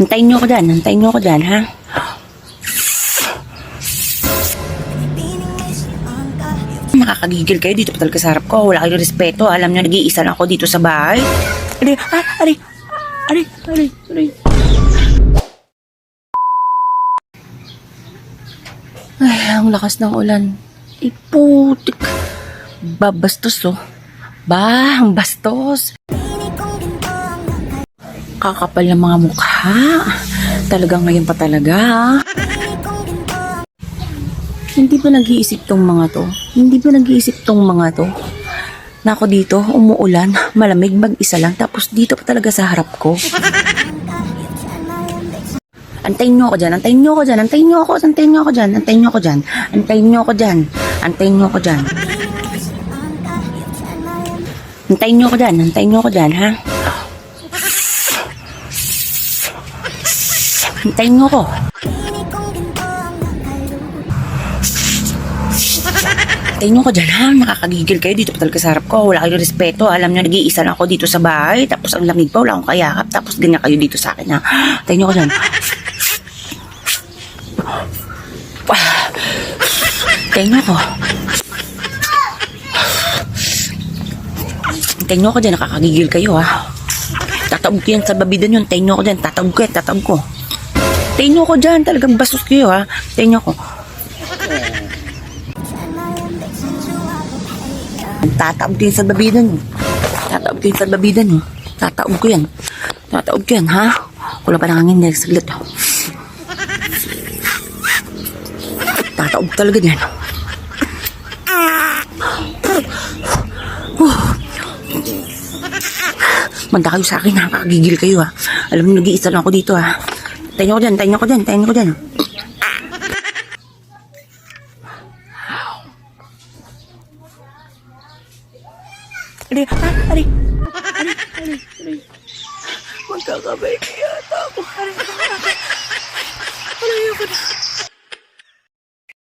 Hintayin nyo ko dyan, ha? Makakagigil kayo dito pa talaga sa harap ko. Wala kayong respeto. Alam nyo, nag-iisa lang ako dito sa bahay. Aray. Ay, ang lakas ng ulan. Ay, putik. Babastos, oh. Ang bastos. Kakapal ng mga mukha. Talagang ngayon pa talaga, ha? Hindi ba nag-iisip tong mga to? Na ako dito, umuulan, malamig, mag-isa lang, tapos dito pa talaga sa harap ko. Antayin nyo ako dyan. Antayin nyo ako dyan, ha? Hintayin nyo ako. Hintayin nyo ko dyan, ha? Nakakagigil kayo dito pa talaga sa harap ko. Wala kayong respeto. Alam nyo, nag-iisa lang ako dito sa bahay. Tapos ang lamig pa, wala akong kayakap. Tapos ganyan kayo dito sa akin, ha? Hintayin nyo ko dyan. Hintayin nyo ko. Hintayin nyo ko dyan, nakakagigil kayo, ha? Tataog ko yan sa babidan yun. Hintayin nyo ko dyan, tataog ko. Hintayin nyo ko dyan, talagang bastos kayo, ha? Hintayin nyo ko. Tataog ko yan sa babidan nyo. Tataog ko yan, ha? Wala pa nanganginig, saglit. Tataog talaga yan. Manda kayo sa akin, nakakagigil kayo, ha? Alam mo, nag-iisa lang ako dito, ha? Tayo ko dyan. Aray. Magkakabay yan.